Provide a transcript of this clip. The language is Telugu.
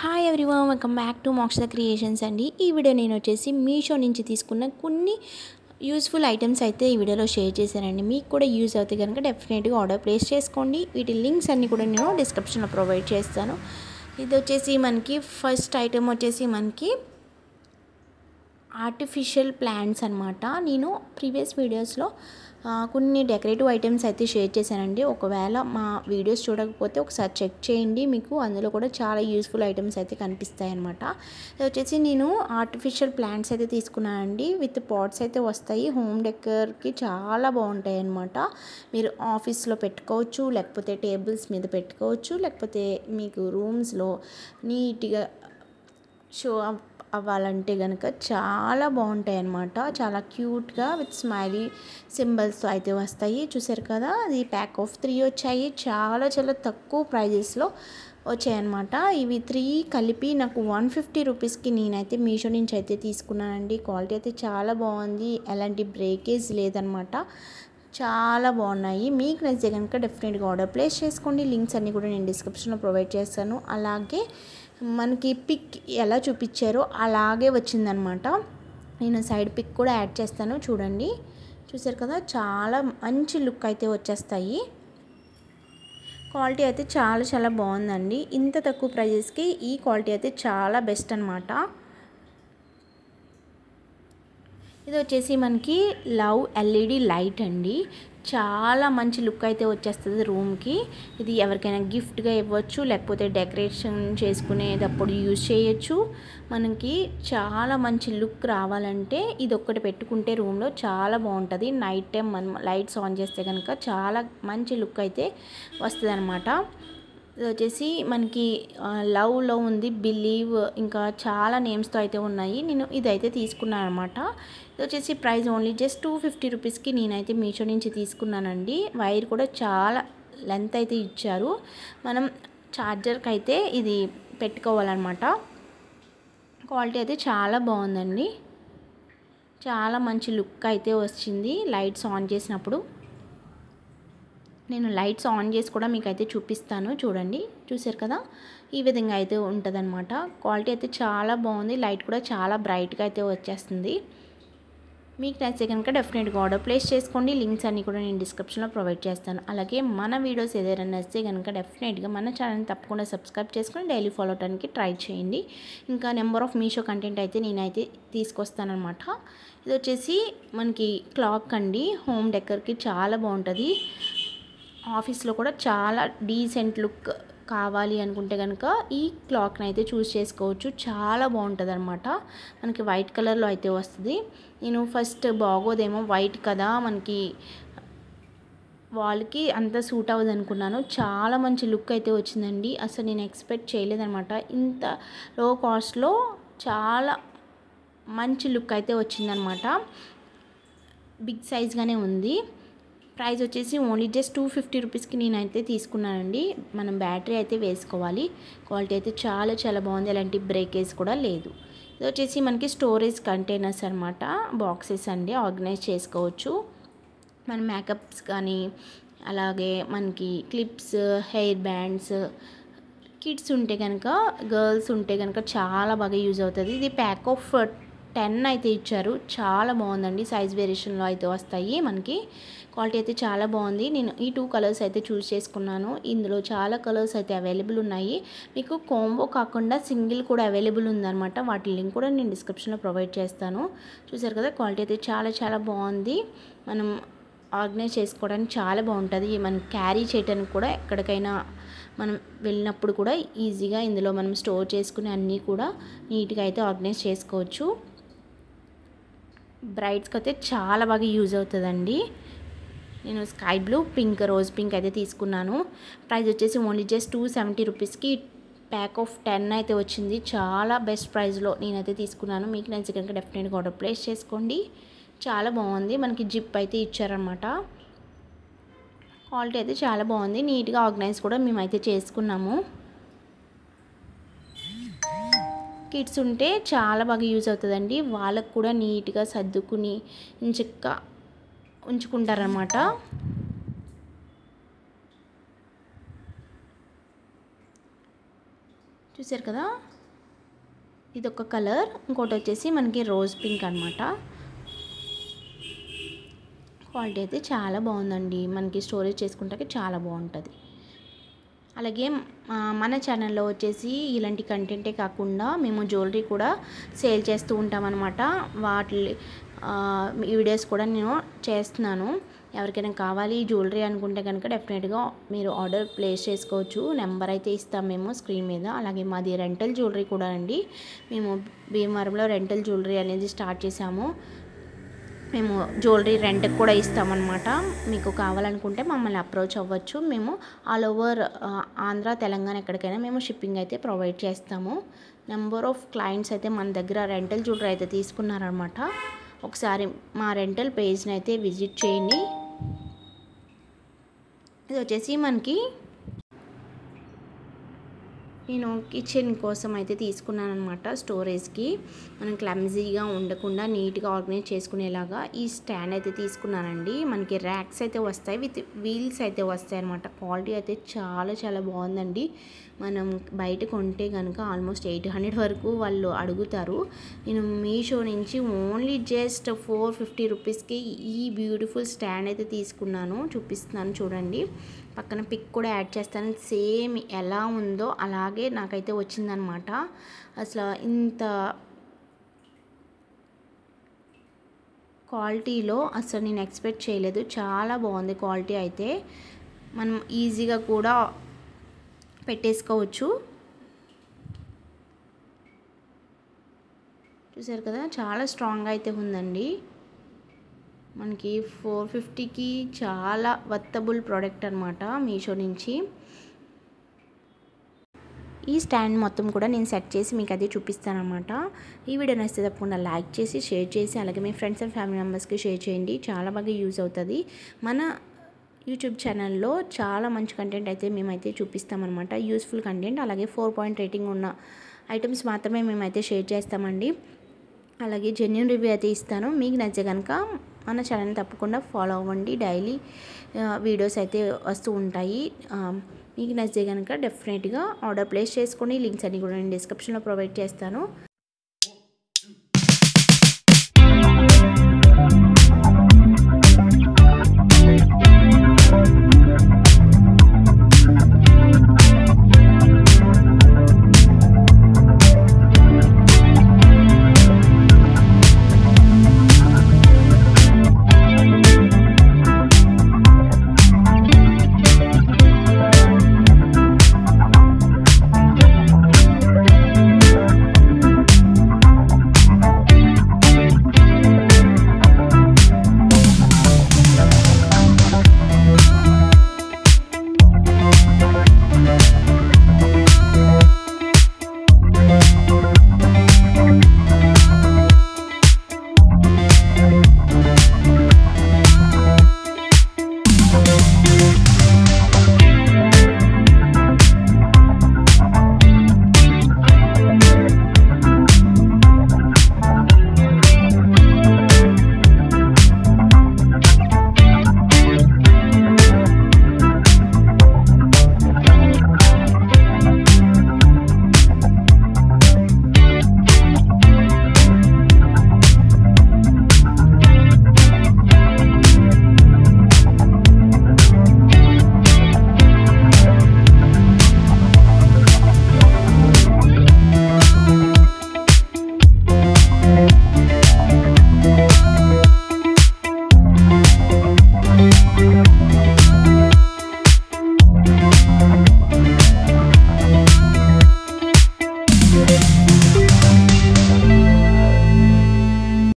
Hi everyone, welcome back to మోక్ష క్రియేషన్స్ అండి. ఈ వీడియో నేను వచ్చేసి మీషో నుంచి తీసుకున్న కొన్ని యూస్ఫుల్ ఐటమ్స్ అయితే ఈ వీడియోలో షేర్ చేశానండి. మీకు కూడా యూజ్ అవుతాయి కనుక డెఫినెట్గా ఆర్డర్ ప్లేస్ చేసుకోండి. వీటి లింక్స్ అన్నీ కూడా నేను డిస్క్రిప్షన్లో ప్రొవైడ్ చేస్తాను. ఇది వచ్చేసి మనకి ఫస్ట్ ఐటమ్ వచ్చేసి మనకి ఆర్టిఫిషియల్ ప్లాంట్స్ అనమాట. నేను ప్రీవియస్ వీడియోస్లో కొన్ని డెకరేటివ్ ఐటమ్స్ అయితే షేర్ చేశానండి. ఒకవేళ మా వీడియోస్ చూడకపోతే ఒకసారి చెక్ చేయండి, మీకు అందులో కూడా చాలా యూస్ఫుల్ ఐటమ్స్ అయితే కనిపిస్తాయి అనమాట. ఇది వచ్చేసి నేను ఆర్టిఫిషియల్ ప్లాంట్స్ అయితే తీసుకున్నానండి. విత్ పాట్స్ అయితే వస్తాయి. హోమ్ డెకర్కి చాలా బాగుంటాయి అనమాట. మీరు ఆఫీస్లో పెట్టుకోవచ్చు, లేకపోతే టేబుల్స్ మీద పెట్టుకోవచ్చు, లేకపోతే మీకు రూమ్స్లో నీట్గా షో అవ్వాలంటే కనుక చాలా బాగుంటాయి అన్నమాట. చాలా క్యూట్గా విత్ స్మైలీ సింబల్స్తో అయితే వస్తాయి. చూసారు కదా, అది ప్యాక్ ఆఫ్ 3 వచ్చాయి. చాలా చాలా తక్కువ ప్రైజెస్లో వచ్చాయన్నమాట. ఇవి 3 కలిపి నాకు 150 రూపీస్కి నేనైతే మీషో నుంచి అయితే తీసుకున్నానండి. క్వాలిటీ అయితే చాలా బాగుంది, ఎలాంటి బ్రేకేజ్ లేదనమాట. చాలా బాగున్నాయి. మీకు నచ్చితే కనుక డెఫినెట్గా ఆర్డర్ ప్లేస్ చేసుకోండి. లింక్స్ అన్నీ కూడా నేను డిస్క్రిప్షన్లో ప్రొవైడ్ చేస్తాను. అలాగే మనకి పిక్ ఎలా చూపించారో అలాగే వచ్చిందనమాట. నేను సైడ్ పిక్ కూడా యాడ్ చేస్తాను, చూడండి. చూసారు కదా, చాలా మంచి లుక్ అయితే వచ్చేస్తాయి. క్వాలిటీ అయితే చాలా చాలా బాగుందండి. ఇంత తక్కువ ప్రైజెస్కి ఈ క్వాలిటీ అయితే చాలా బెస్ట్ అనమాట. ఇది వచ్చేసి మనకి లవ్ ఎల్ఈడి లైట్ అండి. చాలా మంచి లుక్ అయితే వచ్చేస్తుంది రూమ్కి. ఇది ఎవరికైనా గిఫ్ట్గా ఇవ్వచ్చు, లేకపోతే డెకరేషన్ చేసుకునేటప్పుడు యూజ్ చేయొచ్చు. మనకి చాలా మంచి లుక్ రావాలంటే ఇది ఒక్కటి పెట్టుకుంటే రూమ్లో చాలా బాగుంటుంది. నైట్ టైం మనం లైట్స్ ఆన్ చేస్తే కనుక చాలా మంచి లుక్ అయితే వస్తుంది అనమాట. ఇది వచ్చేసి మనకి లవ్లో ఉంది, బిలీవ్, ఇంకా చాలా నేమ్స్తో అయితే ఉన్నాయి. నేను ఇదైతే తీసుకున్నాను అనమాట. ఇది వచ్చేసి ప్రైస్ ఓన్లీ జస్ట్ 250 రూపీస్కి నేనైతే మీషో నుంచి తీసుకున్నానండి. వైర్ కూడా చాలా లెంత్ అయితే ఇచ్చారు. మనం ఛార్జర్కి అయితే ఇది పెట్టుకోవాలన్నమాట. క్వాలిటీ అయితే చాలా బాగుందండి. చాలా మంచి లుక్ అయితే వచ్చింది లైట్స్ ఆన్ చేసినప్పుడు. నేను లైట్స్ ఆన్ చేసి కూడా మీకు అయితే చూపిస్తాను, చూడండి. చూసారు కదా, ఈ విధంగా అయితే ఉంటుందన్నమాట. క్వాలిటీ అయితే చాలా బాగుంది. లైట్ కూడా చాలా బ్రైట్గా అయితే వచ్చేస్తుంది. మీకు నచ్చితే కనుక డెఫినెట్గా ఆర్డర్ ప్లేస్ చేసుకోండి. లింక్స్ అన్నీ కూడా నేను డిస్క్రిప్షన్లో ప్రొవైడ్ చేస్తాను. అలాగే మన వీడియోస్ ఏదైనా నచ్చితే కనుక డెఫినెట్గా మన ఛానల్ని తప్పకుండా సబ్స్క్రైబ్ చేసుకొని డైలీ ఫాలో అవడానికి ట్రై చేయండి. ఇంకా నెంబర్ ఆఫ్ మీషో కంటెంట్ అయితే నేనైతే తీసుకొస్తానమాట. ఇది వచ్చేసి మనకి క్లాక్ అండి. హోమ్ డెకర్కి చాలా బాగుంటుంది. ఆఫీస్లో కూడా చాలా డీసెంట్ లుక్ కావాలి అనుకుంటే కనుక ఈ క్లాక్ని అయితే చూస్ చేసుకోవచ్చు. చాలా బాగుంటుంది అనమాట. మనకి వైట్ కలర్లో అయితే వస్తుంది. నేను ఫస్ట్ బాగోదేమో, వైట్ కదా మనకి వాళ్ళకి అంత సూట్ అవ్వదు అనుకున్నాను. చాలా మంచి లుక్ అయితే వచ్చిందండి. అసలు నేను ఎక్స్పెక్ట్ చేయలేదన్నమాట. ఇంత లో కాస్ట్లో చాలా మంచి లుక్ అయితే వచ్చిందనమాట. బిగ్ సైజ్గానే ఉంది. ప్రైస్ వచ్చేసి ఓన్లీ జస్ట్ 250 రూపీస్కి నేనైతే తీసుకున్నానండి. మనం బ్యాటరీ అయితే వేసుకోవాలి. క్వాలిటీ అయితే చాలా చాలా బాగుంది. ఎలాంటి బ్రేకేజ్ కూడా లేదు. ఇది వచ్చేసి మనకి స్టోరేజ్ కంటైనర్స్ అనమాట. బాక్సెస్ అండి, ఆర్గనైజ్ చేసుకోవచ్చు. మన మేకప్స్ కానీ, అలాగే మనకి క్లిప్స్, హెయిర్ బ్యాండ్స్, కిడ్స్ ఉంటే కనుక, గర్ల్స్ ఉంటే కనుక చాలా బాగా యూజ్ అవుతుంది. ఇది ప్యాక్ ఆఫ్ 10 అయితే ఇచ్చారు. చాలా బాగుందండి. సైజ్ వేరియేషన్లో అయితే వస్తాయి మనకి. క్వాలిటీ అయితే చాలా బాగుంది. నేను ఈ 2 కలర్స్ అయితే చూస్ చేసుకున్నాను. ఇందులో చాలా కలర్స్ అయితే అవైలబుల్ ఉన్నాయి. మీకు కాంబో కాకుండా సింగిల్ కూడా అవైలబుల్ ఉందన్నమాట. వాటి లింక్ కూడా నేను డిస్క్రిప్షన్లో ప్రొవైడ్ చేస్తాను. చూసారు కదా, క్వాలిటీ అయితే చాలా చాలా బాగుంది. మనం ఆర్గనైజ్ చేసుకోవడానికి చాలా బాగుంటుంది. మనం క్యారీ చేయడానికి కూడా, ఎక్కడికైనా మనం వెళ్ళినప్పుడు కూడా ఈజీగా ఇందులో మనం స్టోర్ చేసుకుని అన్నీ కూడా నీట్గా అయితే ఆర్గనైజ్ చేసుకోవచ్చు. బ్రైడ్స్కి అయితే చాలా బాగా యూజ్ అవుతుందండి. నేను sky blue, pink, rose pink అయితే తీసుకున్నాను. ప్రైస్ వచ్చేసి ఓన్లీ జస్ట్ 270 రూపీస్కి ప్యాక్ ఆఫ్ 10 అయితే వచ్చింది. చాలా బెస్ట్ ప్రైస్లో నేనైతే తీసుకున్నాను. మీకు నచ్చితే కనుక డెఫినెట్గా ఆర్డర్ ప్లేస్ చేసుకోండి. చాలా బాగుంది. మనకి జిప్ అయితే ఇచ్చారనమాట. క్వాలిటీ అయితే చాలా బాగుంది. నీట్గా ఆర్గనైజ్ కూడా మేమైతే చేసుకున్నాము. కిడ్స్ ఉంటే చాలా బాగా యూజ్ అవుతుందండి. వాళ్ళకు కూడా నీట్గా సర్దుకుని ఇంచక్క ఉంచుకుంటారనమాట. చూసారు కదా, ఇదొక కలర్. ఇంకోటి వచ్చేసి మనకి రోజ్ పింక్ అనమాట. క్వాలిటీ అయితే చాలా బాగుందండి, మనకి స్టోరేజ్ చేసుకుంటే చాలా బాగుంటుంది. అలాగే మన ఛానల్లో వచ్చేసి ఇలాంటి కంటెంటే కాకుండా మేము జ్యువెలరీ కూడా సేల్ చేస్తూ ఉంటామన్నమాట. వాటి వీడియోస్ కూడా నేను చేస్తున్నాను. ఎవరికైనా కావాలి జ్యువెలరీ అనుకుంటే కనుక డెఫినెట్గా మీరు ఆర్డర్ ప్లేస్ చేసుకోవచ్చు. నెంబర్ అయితే ఇస్తాం మేము స్క్రీన్ మీద. అలాగే మాది రెంటల్ జ్యువెలరీ కూడా అండి. మేము భీమవరంలో రెంటల్ జ్యువెలరీ అనేది స్టార్ట్ చేసాము. మేము జ్యువెలరీ రెంట్కి కూడా ఇస్తామన్నమాట. మీకు కావాలనుకుంటే మమ్మల్ని అప్రోచ్ అవ్వచ్చు. మేము ఆల్ ఓవర్ ఆంధ్ర, తెలంగాణ ఎక్కడికైనా మేము షిప్పింగ్ అయితే ప్రొవైడ్ చేస్తాము. నెంబర్ ఆఫ్ క్లయింట్స్ అయితే మన దగ్గర రెంటల్ జ్యువెలరీ అయితే తీసుకున్నారనమాట. ఒకసారి మా రెంటల్ పేజ్ని అయితే విజిట్ చేయండి. ఇది వచ్చేసి మనకి నేను కిచెన్ కోసం అయితే తీసుకున్నాను అనమాట. స్టోరేజ్కి మనం క్లమ్జీగా ఉండకుండా నీట్గా ఆర్గనైజ్ చేసుకునేలాగా ఈ స్టాండ్ అయితే తీసుకున్నానండి. మనకి ర్యాక్స్ అయితే వస్తాయి, విత్ వీల్స్ అయితే వస్తాయి అనమాట. క్వాలిటీ అయితే చాలా చాలా బాగుందండి. మనం బయట కొంటే కనుక ఆల్మోస్ట్ 800 వరకు వాళ్ళు అడుగుతారు. నేను మీషో నుంచి ఓన్లీ జస్ట్ 450 రూపీస్కి ఈ బ్యూటిఫుల్ స్టాండ్ అయితే తీసుకున్నాను. చూపిస్తున్నాను చూడండి, పక్కన పిక్ కూడా యాడ్ చేస్తాను. సేమ్ ఎలా ఉందో అలాగే నాకైతే వచ్చిందనమాట. అసలు ఇంత క్వాలిటీలో అసలు నేను ఎక్స్పెక్ట్ చేయలేదు. చాలా బాగుంది క్వాలిటీ అయితే. మనం ఈజీగా కూడా పెట్టేసుకోవచ్చు. చూసారు కదా, చాలా స్ట్రాంగ్గా అయితే ఉందండి. మనకి 450కి చాలా వర్తబుల్ ప్రోడక్ట్ అనమాట మీషో నుంచి. ఈ స్టాండ్ మొత్తం కూడా నేను సెట్ చేసి మీకు అదే చూపిస్తాను అనమాట. ఈ వీడియో నచ్చితే తప్పకుండా లైక్ చేసి షేర్ చేసి అలాగే మీ ఫ్రెండ్స్ అండ్ ఫ్యామిలీ మెంబర్స్కి షేర్ చేయండి. చాలా బాగా యూజ్ అవుతుంది. మన యూట్యూబ్ ఛానల్లో చాలా మంచి కంటెంట్ అయితే మేమైతే చూపిస్తామన్నమాట. యూస్ఫుల్ కంటెంట్, అలాగే 4 రేటింగ్ ఉన్న ఐటమ్స్ మాత్రమే మేమైతే షేర్ చేస్తామండి. అలాగే జెన్యూన్ రివ్యూ అయితే ఇస్తాను. మీకు నచ్చే కనుక మన ఛానల్ తప్పకుండా ఫాలో అవ్వండి. డైలీ వీడియోస్ అయితే వస్తూ ఉంటాయి. మీకు నచ్చే కనుక డెఫినెట్గా ఆర్డర్ ప్లేస్ చేసుకోండి. లింక్స్ అన్ని కూడా నేను డిస్క్రిప్షన్లో ప్రొవైడ్ చేస్తాను.